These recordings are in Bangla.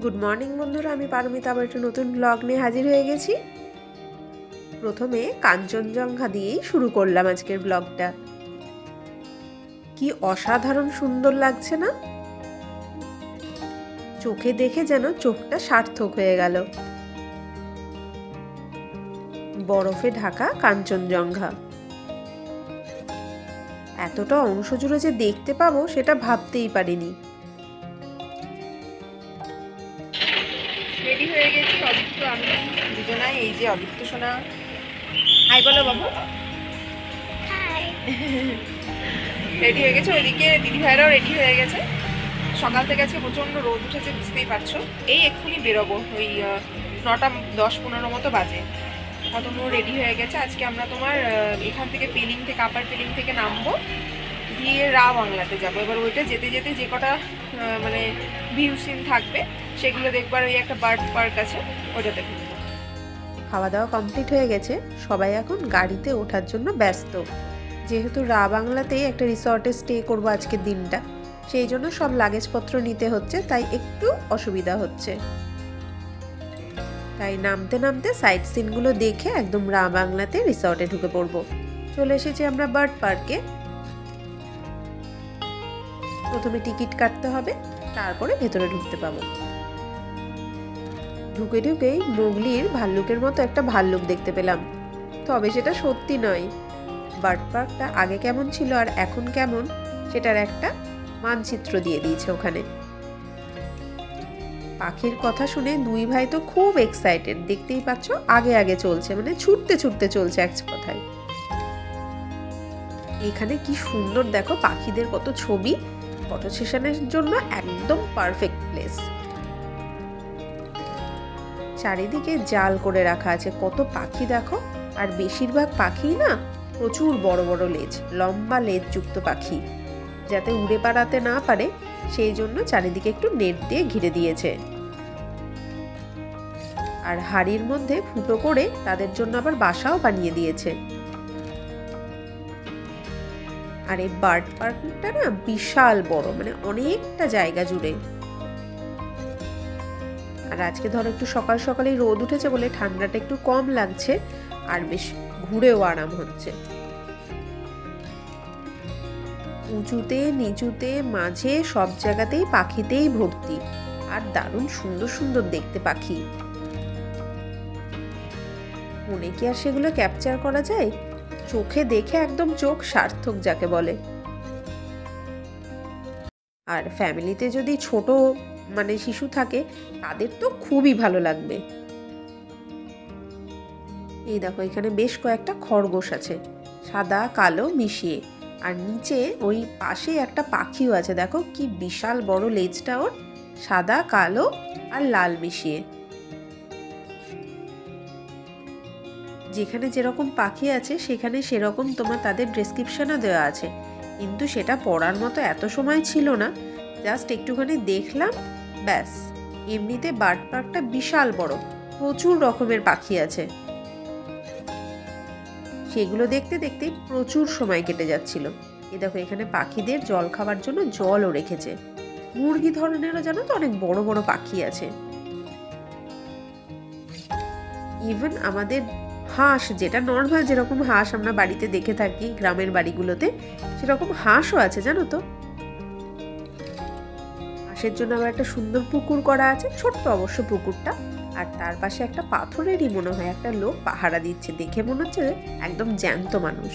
গুড মর্নিং বন্ধুরা, আমি পারমিতা আবার একটা নতুন ব্লগ নিয়ে হাজির হয়ে গেছি। প্রথমে কাঞ্চনজঙ্ঘা দিয়েই শুরু করলাম আজকের ব্লগটা। কি অসাধারণ সুন্দর লাগছে না? চোখে দেখে যেন চোখটা সার্থক হয়ে গেল। বরফে ঢাকা কাঞ্চনজঙ্ঘা, এতটা অংশ জুড়ে যে দেখতে পাবো সেটা ভাবতেই পারিনি। রেডি হয়ে গেছি অদিত্য আমি দুজনাই। এই যে অদিত্য সোনা, হাই বলো বাবু। রেডি হয়ে গেছে, ওইদিকে দিদি ভাইরাও রেডি হয়ে গেছে। সকাল থেকে আজকে প্রচণ্ড রোদ উঠেছে, বুঝতেই পারছো। এই এক্ষুনি বেরোবো, ওই 9টা 10-15 মতো বাজে। কতগুলো রেডি হয়ে গেছে। আজকে আমরা তোমার এখান থেকে পেলিং থেকে আপার পেলিং থেকে নামবো, দিয়ে রা বাংলাতে যাবো। এবার ওইটা যেতে যেতে যে কটা মানে ভিউ সিন থাকবে সেগুলো দেখবার, ওই একটা বার্ড পার্ক আছে ওইটাতে ঘুরবো। খাওয়া দাওয়া কমপ্লিট হয়ে গেছে, সবাই এখন গাড়িতে ওঠার জন্য ব্যস্ত। যেহেতু রা বাংলাতেই একটা রিসর্টে স্টে করবো আজকের দিনটা, সেই জন্য সব লাগেজপত্র নিতে হচ্ছে, তাই একটু অসুবিধা হচ্ছে। তাই নামতে নামতে সাইট সিনগুলো দেখে একদম রা বাংলাতে রিসর্টে ঢুকে পড়বো। চলে এসেছি আমরা বার্ড পার্কে। প্রথমে টিকিট কাটতে হবে, তারপরে ভেতরে ঢুকতে পাবো। ঢুকে ঢুকেই মোগলির ভাল্লুকের মতো একটা ভাল্লুক দেখতে পেলাম, তবে সেটা সত্যি নয়। বার্ড পার্কটা আগে কেমন ছিল আর এখন কেমন সেটার একটা মানচিত্র দিয়ে দিয়েছে ওখানে। পাখির কথা শুনে দুই ভাই তো খুব এক্সাইটেড, দেখতেই পাচ্ছ আগে আগে চলছে, মানে ছুটতে ছুটতে চলছে এক কথায়। এখানে কি সুন্দর দেখো, পাখিদের কত ছবি, ফটো সেশনের জন্য একদম পারফেক্ট প্লেস। চারিদিকে জাল করে রাখা আছে, কত পাখি দেখো। আর বেশিরভাগ পাখি না প্রচুর বড় বড় লেজ, লম্বা লেজ যুক্ত পাখি, যাতে উড়ে বেড়াতে না পারে সেই জন্য চারিদিকে একটু নেট দিয়ে ঘিরে দিয়েছে। আর হাড়ির মধ্যে ফুটো করে তাদের জন্য আবার বাসাও বানিয়ে দিয়েছে। আর এই বার্ড পার্কটা না বিশাল বড়, মানে অনেকটা জায়গা জুড়ে। আর আজকে ধরো একটু সকাল সকালেই রোদ উঠেছে বলে ঠান্ডাটা একটু কম লাগছে, আর বেশ ঘুরেও আরাম হচ্ছে। উঁচুতে নিচুতে মাঝে সব জায়গাতেই পাখিতেই ভর্তি, আর দারুণ সুন্দর সুন্দর দেখতে পাখি। মনে কি আর সেগুলো ক্যাপচার করা যায়? চোখে দেখে একদম চোখ সার্থক যাকে বলে। আর ফ্যামিলিতে যদি ছোট মানে শিশু থাকে তাদের তো খুবই ভালো লাগবে। এই দেখো এখানে বেশ কয়েকটা খরগোশ আছে, সাদা কালো মিশিয়ে। আর নিচে ওই পাশে একটা পাখিও আছে, দেখো কি বিশাল বড় লেজটা ওর, সাদা কালো আর লাল মিশিয়ে। যেখানে যেরকম পাখি আছে সেখানে সেরকম তোমার তাদের ডেসক্রিপশনও দেওয়া আছে, কিন্তু সেটা পড়ার মতো এত সময় ছিল না, জাস্ট একটুখানি দেখলাম ব্যাস। এমনিতে বার্ড পার্কটা বিশাল বড়, প্রচুর রকমের পাখি আছে। সেগুলো দেখতে দেখতে প্রচুর সময় কেটে যাচ্ছিল। এই দেখো এখানে পাখিদের জল খাওয়ার জন্য জলও রেখেছে। মুরগি ধরনেরও জানো তো অনেক বড় বড় পাখি আছে। ইভেন আমাদের হাঁস, যেটা নর্মাল যেরকম হাঁস আমরা বাড়িতে দেখে থাকি গ্রামের বাড়িগুলোতে, সেরকম হাঁসও আছে জানো তো। হাঁসের জন্য আবার একটা সুন্দর পুকুর করা আছে, ছোট্ট অবশ্য পুকুরটা। আর তার পাশে একটা পাথরেরই মনে হয় একটা লোক পাহারা দিচ্ছে, দেখে মনে হচ্ছে একদম জ্যান্ত মানুষ।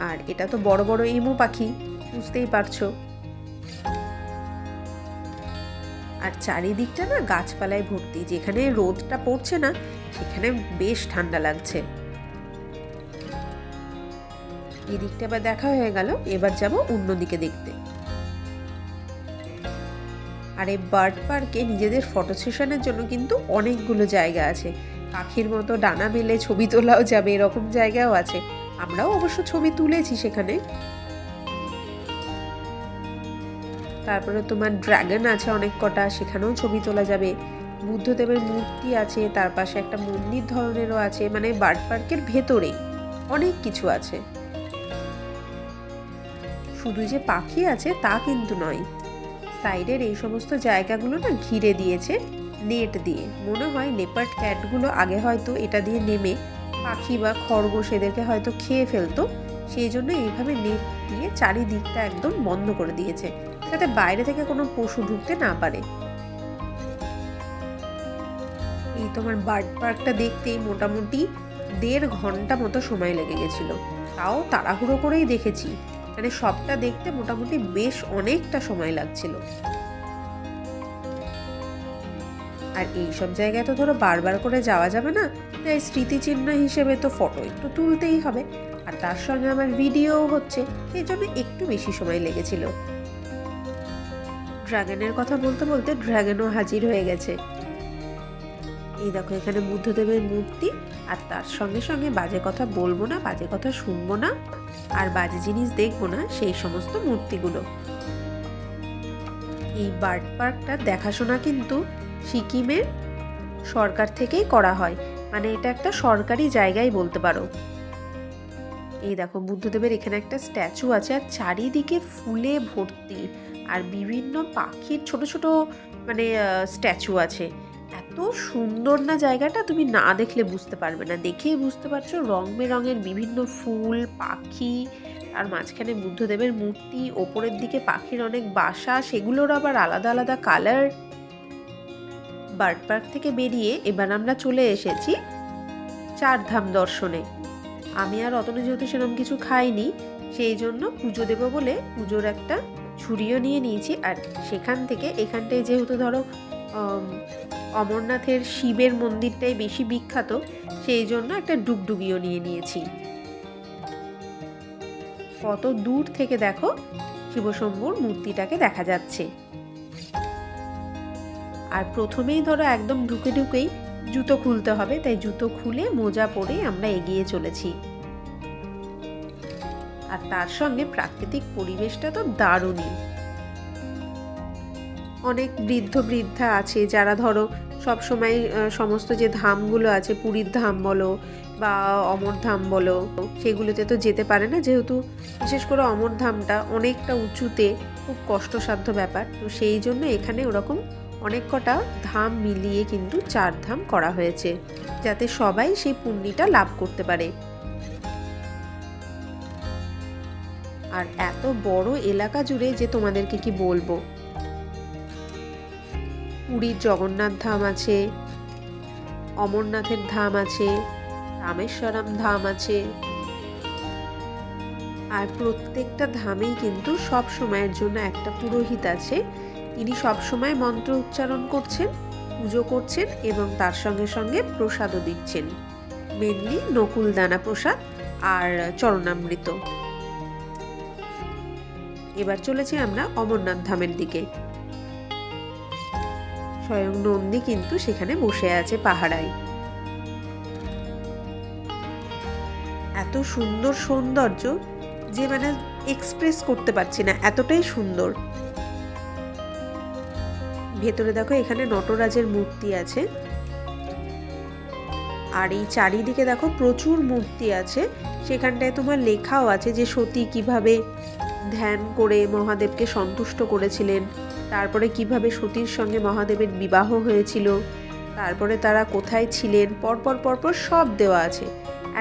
আর এটা তো বড় বড় এমু পাখি, বুঝতেই পারছো। আর চারিদিকটা না গাছপালায় ভর্তি, যেখানে রোদটা পড়ছে না সেখানে বেশ ঠান্ডা লাগছে। এই দিকটা আবার দেখা হয়ে গেল, এবার যাব অন্যদিকে দেখতে। আর এই বার্ড পার্কে নিজেদের ফটো সেশনের জন্য কিন্তু অনেকগুলো জায়গা আছে। পাখির মতো ডানা মেলে ছবি তোলাও যাবে, এরকম জায়গাও আছে। আমরাও অবশ্য ছবি তুলেছি সেখানে। তারপরে তোমার ড্রাগন আছে অনেক কটা, সেখানেও ছবি তোলা যাবে। বুদ্ধদেবের মূর্তি আছে, তার পাশে একটা মন্দির ধরনেরও আছে, মানে বার্ড পার্কের ভেতরেই অনেক কিছু আছে। শুধু যে পাখি আছে তা কিন্তু নয়, সাইডের এই সমস্ত জায়গাগুলো না ঘিরে দিয়েছে নেট দিয়ে। মনে হয় লেপার্ড ক্যাটগুলো আগে হয়তো এটা দিয়ে নেমে পাখি বা খরগোশ এদেরকে হয়তো খেয়ে ফেলতো, সেই জন্য এইভাবে নেট দিয়ে চারিদিকটা একদম বন্ধ করে দিয়েছে যাতে বাইরে থেকে কোনো পশু ঢুকতে না পারে। এই তোমার বার্ড পার্কটা দেখতেই মোটামুটি 1.5 ঘন্টা মতো সময় লেগে গেছিল, তাও তাড়াহুড়ো করেই দেখেছি, মানে সবটা দেখতে মোটামুটি বেশ অনেকটা সময় লাগছিল। আর এইসব জায়গায় তো ধরো বারবার করে যাওয়া যাবে না, তাই স্মৃতিচিহ্ন হিসেবে তো ফটো একটু তুলতেই হবে, আর তার সঙ্গে আমার ভিডিও হচ্ছে, সেই জন্য একটু বেশি সময় লেগেছিল। ড্রাগনের কথা বলতে বলতে ড্রাগনও হাজির হয়ে গেছে। এই দেখো এখানে বুদ্ধদেবের মূর্তি, আর তার সঙ্গে সঙ্গে বাজে কথা বলবো না, বাজে কথা শুনবো না, আর বাজে জিনিস দেখবো না, সেই সমস্ত মূর্তিগুলো। এই বার্ড পার্কটা দেখাশোনা কিন্তু সিকিমের সরকার থেকেই করা হয়, মানে এটা একটা সরকারি জায়গায় বলতে পারো। এই দেখো বুদ্ধদেবের এখানে একটা স্ট্যাচু আছে, আর চারিদিকে ফুলে ভর্তি, আর বিভিন্ন পাখির ছোট ছোট মানে স্ট্যাচু আছে। এত সুন্দর না জায়গাটা, তুমি না দেখলে বুঝতে পারবে না, দেখেই বুঝতে পারছো রং বেরঙের বিভিন্ন ফুল পাখি, আর মাঝখানে বুদ্ধদেবের মূর্তি, ওপরের দিকে পাখির অনেক বাসা, সেগুলোর আবার আলাদা আলাদা কালার। বার্ড পার্ক থেকে বেরিয়ে এবার আমরা চলে এসেছি 4 ধাম দর্শনে। আমি আর অতনু যেহেতু সেরকম কিছু খাইনি, সেই জন্য পুজো দেবো বলে পুজোর একটা ঝুড়িও নিয়ে নিয়েছি, আর সেখান থেকে এখানটায় যেহেতু ধরো অমরনাথের শিবের মন্দিরটাই বেশি বিখ্যাত, সেই জন্য একটা ডুগডুগিও নিয়ে নিয়েছি। কত দূর থেকে দেখো শিবশম্ভুর মূর্তিটাকে দেখা যাচ্ছে। আর প্রথমেই ধরো একদম ঢুকেই জুতো খুলতে হবে, তাই জুতো খুলে মোজা পরে আমরা এগিয়ে চলেছি। আর তার সঙ্গে প্রাকৃতিক পরিবেশটা তো দারুণই। অনেক বৃদ্ধ বৃদ্ধা আছে যারা ধরো সব সময় সমস্ত যে ধামগুলো আছে, পুরীর ধাম বলো বা অমরধাম বলো, সেগুলোতে তো যেতে পারে না, যেহেতু বিশেষ করে অমরধামটা অনেকটা উঁচুতে, খুব কষ্টসাধ্য ব্যাপার, তো সেই জন্য এখানে ওরকম অনেক কটা ধাম মিলিয়ে কিন্তু 4 ধাম করা হয়েছে, যাতে সবাই সেই পুণ্যটা লাভ করতে পারে। আর এত বড় এলাকা জুড়ে যে তোমাদেরকে কি বলবো, পুরীর জগন্নাথ ধাম আছে, অমরনাথের ধাম আছে, রামেশ্বরম ধাম আছে, আর প্রত্যেকটা ধামেই কিন্তু সব সময়ের জন্য একটা পুরোহিত আছে, তিনি সব সময় মন্ত্র উচ্চারণ করছেন, পুজো করছেন এবং তার সঙ্গে সঙ্গে প্রসাদও দিচ্ছেন, মেনলি নকুলদানা প্রসাদ আর চরণামৃত। এবার চলেছি আমরা অমরনাথ ধামের দিকে। স্বয়ং নন্দী কিন্তু সেখানে বসে আছে পাহারায়। এত সুন্দর সৌন্দর্য যে মানে এক্সপ্রেস করতে পারছি না, এতটাই সুন্দর। ভেতরে দেখো এখানে নটরাজের মূর্তি আছে, আর এই চারিদিকে দেখো প্রচুর মূর্তি আছে, সেখানটায় তোমার লেখাও আছে যে সতী কিভাবে ধ্যান করে মহাদেবকে সন্তুষ্ট করেছিলেন, তারপরে কিভাবে সতীর সঙ্গে মহাদেবের বিবাহ হয়েছিল, তারপরে তারা কোথায় ছিলেন, পরপর পরপর সব দেওয়া আছে,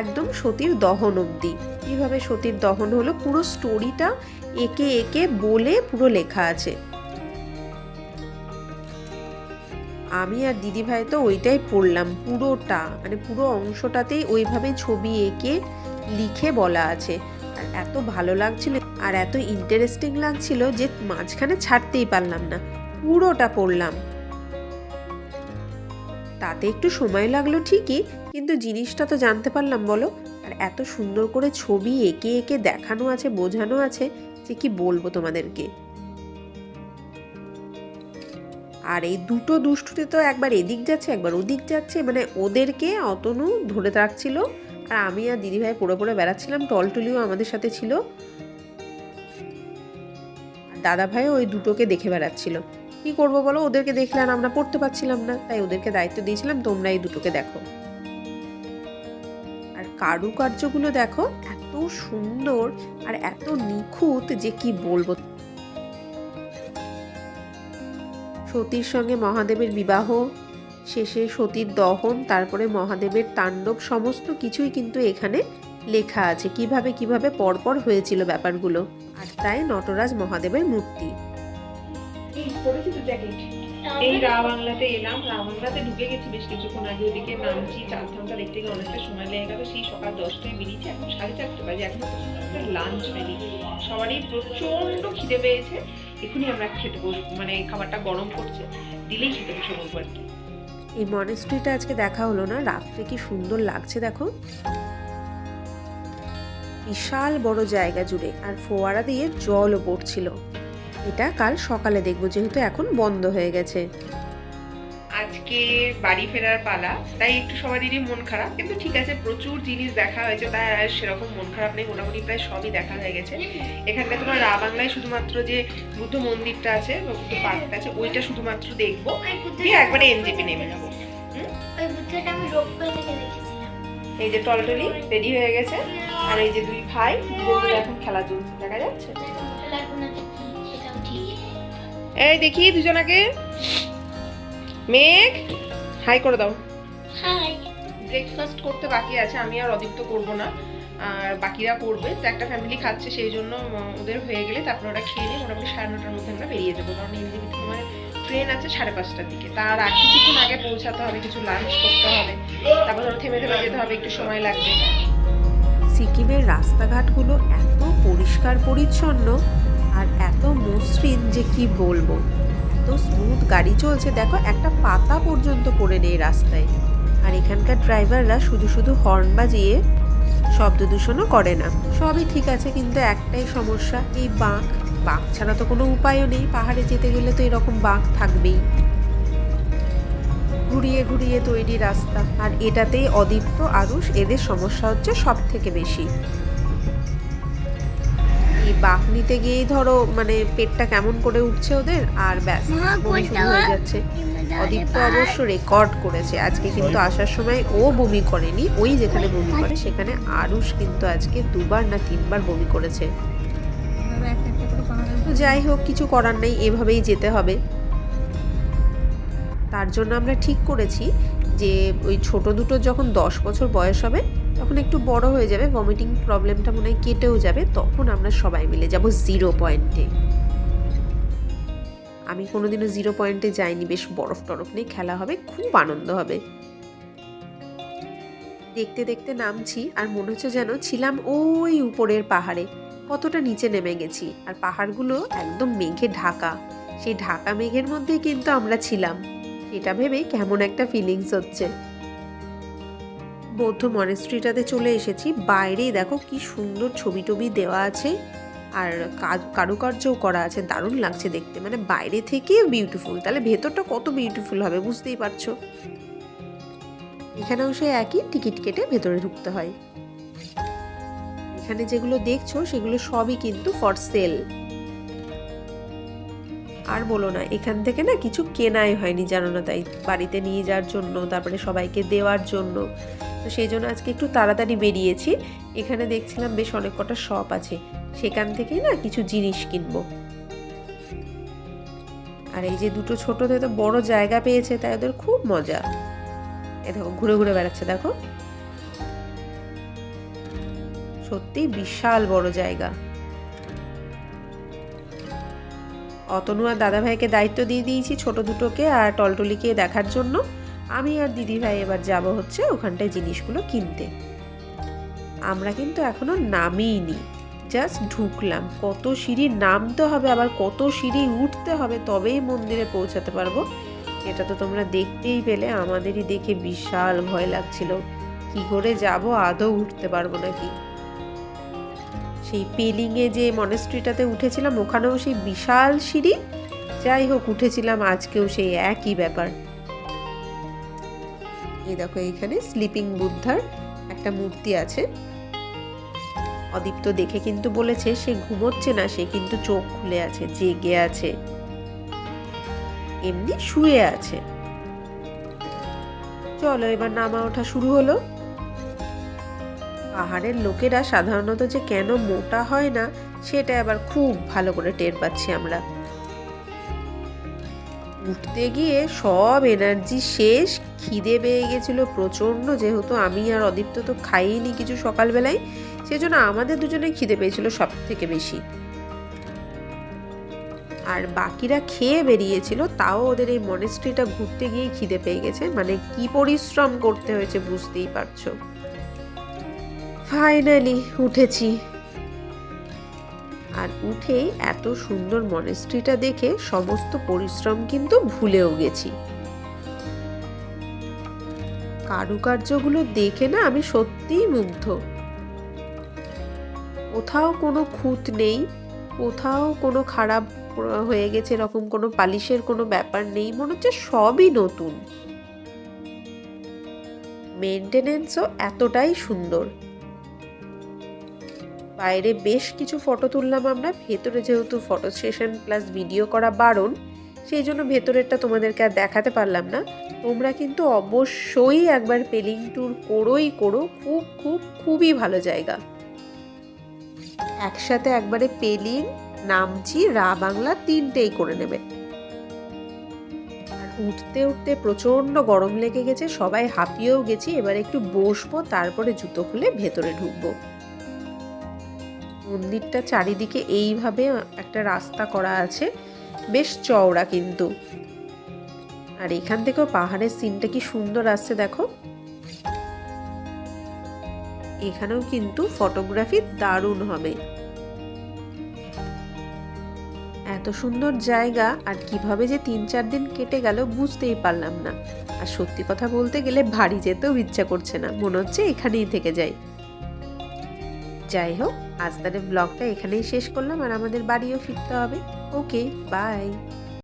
একদম সতীর দহন অবধি, কিভাবে সতীর দহন হলো পুরো স্টোরিটা একে একে বলে পুরো লেখা আছে। আমি আর দিদিভাই তো ওইটাই পড়লাম পুরোটা, মানে পুরো অংশটাতেই ওইভাবে ছবি এঁকে লিখে বলা আছে, আর এত ভালো লাগছিল আর এত ইন্টারেস্টিং লাগছিল যে মাঝখানে ছাড়তেই পারলাম না, পুরোটা পড়লাম। তাতে একটু সময় লাগলো ঠিকই, কিন্তু জিনিসটা তো জানতে পারলাম বলো, আর এত সুন্দর করে ছবি এঁকে এঁকে দেখানো আছে, বোঝানো আছে যে কি বলবো তোমাদেরকে। আর এই দুটো দুষ্টুতে তো একবার এদিক যাচ্ছে একবার ওদিক যাচ্ছে, মানে ওদেরকে অতনু ধরে রাখছিল, আর আমি আর দিদিভাই পড়ে পড়ে বেড়াচ্ছিলাম, টলটুলিও আমাদের সাথে ছিল, আর দাদাভাইও ওই দুটোকে দেখে বেড়াচ্ছিল। কি করবো বলো, ওদেরকে দেখলে আর আমরা পড়তে পারছিলাম না, তাই ওদেরকে দায়িত্ব দিয়েছিলাম তোমরা এই দুটোকে দেখো। আর কারুকার্যগুলো দেখো এত সুন্দর আর এত নিখুঁত যে কি বলবো। সতীর সঙ্গে মহাদেবের বিবাহ, শেষে সতীর দহন, তারপরে মহাদেবের তাণ্ডব, সমস্ত কিছুই কিন্তু এখানে লেখা আছে কিভাবে কিভাবে পরপর হয়েছিল ব্যাপারগুলো। আর তাই নটরাজ মহাদেবের মূর্তি। এই রা বাংলাতে এলাম, রা বাংলাতে ঢুকে গেছি বেশ কিছুক্ষণ আগে, ওদিকে নামছি, চারধামটা দেখতে গিয়ে অনেকটা সময় লেগে গেল। সেই সকাল 10টায় বেরিয়েছি, এখন 4:30 বাজে, এখন লাঞ্চ রেডি। সবারই প্রচন্ড খিদে পেয়েছে, এখনই আমরা খেতে বসবো, মানে খাবারটা গরম করছে, দিলেই খেতে বসে বলবো আর কি। এই মনেস্ট্রিটা আজকে দেখা হলো না, রাত্রে কি সুন্দর লাগছে দেখো, বিশাল বড় জায়গা জুড়ে, আর ফোয়ারা দিয়ে জলও পড়ছিল। এটা কাল সকালে দেখবো, যেহেতু এখন বন্ধ হয়ে গেছে। আজকে বাড়ি ফেরার পালা, তাই একটু সবারই মন খারাপ, কিন্তু ঠিক আছে, প্রচুর জিনিস দেখা হয়েছে, তাই আর সেরকম মন খারাপ নেই, মোটামুটি প্রায় সবই দেখা হয়ে গেছে। এখানটা তোমার রা বাংলায় শুধুমাত্র যে বুদ্ধ মন্দিরটা আছে, বুদ্ধ পার্কটা আছে, ওইটা শুধুমাত্র দেখবো, দিয়ে একবারে এনজেপি নেমে যাবো। এই যে টলটলি রেডি হয়ে গেছে, আর এই যে দুই ভাই এখন খেলা চলছে, দেখা যাচ্ছে। এই দেখি দুজনাকে, মেঘ হাই করে দাও। ব্রেকফাস্ট করতে বাকি আছে, আমি আর অদিত্য করবো না, আর বাকিরা করবে। তো একটা ফ্যামিলি খাচ্ছে, সেই জন্য ওদের হয়ে গেলে তারপর ওরা খেয়ে নিয়ে মোটামুটি 9:30টার মধ্যে আমরা বেরিয়ে যাবো, কারণ এনজেপিতে তোমার ট্রেন আছে 5:30টার দিকে, তার আগে কিছুক্ষণ আগে পৌঁছাতে হবে, কিছু লাঞ্চ করতে হবে, তারপর ধরো থেমে থেমে যেতে হবে, একটু সময় লাগবে। সিকিমের রাস্তাঘাটগুলো এত পরিষ্কার পরিচ্ছন্ন আর এত মসৃণ যে কি বলবো, এত স্মুথ গাড়ি চলছে, দেখো একটা পাতা পর্যন্ত পড়ে নেই রাস্তায়। আর এখানকার ড্রাইভাররা শুধু শুধু হর্ন বাজিয়ে শব্দ দূষণও করে না, সবই ঠিক আছে, কিন্তু একটাই সমস্যা, এই বাঁক। বাঁক ছাড়া তো কোনো উপায়ও নেই, পাহাড়ে যেতে গেলে তো এরকম বাঁক থাকবেই। ঘুরিয়ে ঘুরিয়ে তৈরি রাস্তা, আর এটাতেই অদীপ্ত, আরুষ, এদের সমস্যা হচ্ছে সব থেকে বেশি। এই বাঁক নিতে গিয়েই ধরো মানে পেটটা কেমন করে উঠছে ওদের, আর ব্যাস বমি শুরু হয়ে যাচ্ছে। অদীপ্ত অবশ্য রেকর্ড করেছে আজকে, কিন্তু আসার সময় ও বমি করেনি, ওই যেখানে বমি করে সেখানে আরুষ কিন্তু আজকে 2বার না 3বার বমি করেছে। তো যাই হোক, কিছু করার নেই, এভাবেই যেতে হবে। তার জন্য আমরা ঠিক করেছি যে ওই ছোট দুটো যখন 10 বছর বয়স হবে, তখন একটু বড় হয়ে যাবে, ভমিটিং প্রবলেমটা মনে হয় কেটেও যাবে, তখন আমরা সবাই মিলে যাব 0 পয়েন্টে। আমি কোনোদিনও 0 পয়েন্টে যাইনি, বেশ বরফ টরফ নেই, খেলা হবে, খুব আনন্দ হবে। দেখতে দেখতে নামছি, আর মনে হচ্ছে যেন ছিলাম ওই উপরের পাহাড়ে, কতটা নিচে নেমে গেছি, আর পাহাড়গুলো একদম মেঘে ঢাকা, সেই ঢাকা মেঘের মধ্যেই কিন্তু আমরা ছিলাম। এটা ভেবে কেমন একটা ফিলিংস হচ্ছে। বৌদ্ধ মনেস্ট্রিটাতে চলে এসেছি, বাইরেই দেখো কি সুন্দর ছবি টবি দেওয়া আছে, আর কারুকার্যও করা আছে, দারুণ লাগছে দেখতে, মানে বাইরে থেকেও বিউটিফুল, তাহলে ভেতরটা কত বিউটিফুল হবে বুঝতেই পারছো। এখানেও সে একই, টিকিট কেটে ভেতরে ঢুকতে হয়। এখানে যেগুলো দেখছো সেগুলো সবই কিন্তু ফর সেল। আর বলো না, এখান থেকে না কিছু কেনাই হয়নি জানো না, তাই বাড়িতে নিয়ে যাওয়ার জন্য, তারপরে সবাইকে দেওয়ার জন্য, তো সেই জন্য আজকে একটু তাড়াতাড়ি বেরিয়েছি। এখানে দেখছিলাম বেশ অনেক কটা শপ আছে, সেখান থেকেই না কিছু জিনিস কিনবো। আর এই যে দুটো ছোটদের তো বড় জায়গা পেয়েছে, তাই ওদের খুব মজা। এ দেখো ঘুরে ঘুরে বেড়াচ্ছে, দেখো সত্যি বিশাল বড় জায়গা। অতনু আর দাদা ভাইকে দায়িত্ব দিয়ে দিয়েছি ছোট দুটোকে আর টলটলিকে দেখার জন্য। আমি আর দিদি ভাই এবার যাব হচ্ছে ওখানটায় জিনিসগুলো কিনতে। আমরা কিন্তু এখনো নামিনি, জাস্ট ঢুকলাম। কত সিঁড়ি নামতে হবে, আবার কত সিঁড়ি উঠতে হবে, তবেই মন্দিরে পৌঁছাতে পারবো। এটা তো তোমরা দেখতেই পেলে, আমাদেরই দেখে বিশাল ভয় লাগছিল, কি করে যাব, আদৌ উঠতে পারবো নাকি। সেই পেলিংয়ে যে মনেস্ট্রিটাতে উঠেছিলাম, ওখানেও সেই বিশাল সিঁড়ি, যাই হোক উঠেছিলাম, আজকেও সেই একই ব্যাপার। এই দেখো এইখানে স্লিপিং বুদ্ধার একটা মূর্তি আছে। অদীপ্ত দেখে কিন্তু বলেছে সে ঘুমোচ্ছে না, সে কিন্তু চোখ খুলে আছে, জেগে আছে, এমনি শুয়ে আছে। চলো এবার নামা ওঠা শুরু হলো। পাহাড়ের লোকেরা সাধারণত যে কেন মোটা হয় না, সেটা আবার খুব ভালো করে টের পাচ্ছি আমরা। উঠতে গিয়ে সব এনার্জি শেষ, খিদে পেয়ে গেছিলো প্রচণ্ড, যেহেতু আমি আর অদীপ্ত তো খাইনি কিছু সকালবেলায়, সেজন্য আমাদের দুজনে খিদে পেয়েছিল সব থেকে বেশি। আর বাকিরা খেয়ে বেরিয়েছিল, তাও ওদের এই মনেস্ট্রিটা ঘুরতে গিয়ে খিদে পেয়ে গেছে। মানে কি পরিশ্রম করতে হয়েছে বুঝতেই পারছো। ফাইনালি উঠেছি, আর উঠেই এত সুন্দর মনেস্ট্রিটা দেখে সমস্ত পরিশ্রম কিন্তু ভুলেও গেছি। কারুকার্যগুলো দেখে না আমি সত্যিই মুগ্ধ। কোথাও কোনো খুঁত নেই, কোথাও কোনো খারাপ হয়ে গেছে এরকম কোনো পালিশের কোনো ব্যাপার নেই, মনে হচ্ছে সবই নতুন। মেনটেনেন্সও এতটাই সুন্দর। বাইরে বেশ কিছু ফটো তুললাম আমরা, ভেতরে যেহেতু ফটো সেশন প্লাস ভিডিও করা বারণ, সেই জন্য ভেতরেরটা তোমাদেরকে আর দেখাতে পারলাম না। তোমরা কিন্তু অবশ্যই একবার পেলিং ট্যুর করো, খুব খুব খুবই ভালো জায়গা। একসাথে একবারে পেলিং, নামচি, রা বাংলা তিনটেই করে নেবে। আর উঠতে উঠতে প্রচণ্ড গরম লেগে গেছে, সবাই হাঁপিয়েও গেছি। এবার একটু বসবো, তারপরে জুতো খুলে ভেতরে ঢুকবো। মন্দিরটা চারিদিকে এইভাবে একটা রাস্তা করা আছে, বেশ চওড়া কিন্তু। আর এখান থেকেও পাহাড়ের সিনটা কি সুন্দর আসছে দেখো। এখানেও কিন্তু ফটোগ্রাফি দারুণ হবে। এত সুন্দর জায়গা, আর কিভাবে যে 3-4 দিন কেটে গেল বুঝতেই পারলাম না। আর সত্যি কথা বলতে গেলে বাড়ি যেতেও ইচ্ছা করছে না, মনে হচ্ছে এখানেই থেকে যাই। যাই হোক, আজ তাহলে ব্লগটা এখানেই শেষ করলাম, আর আমাদের বাড়িও ফিরতে হবে। ওকে, বাই।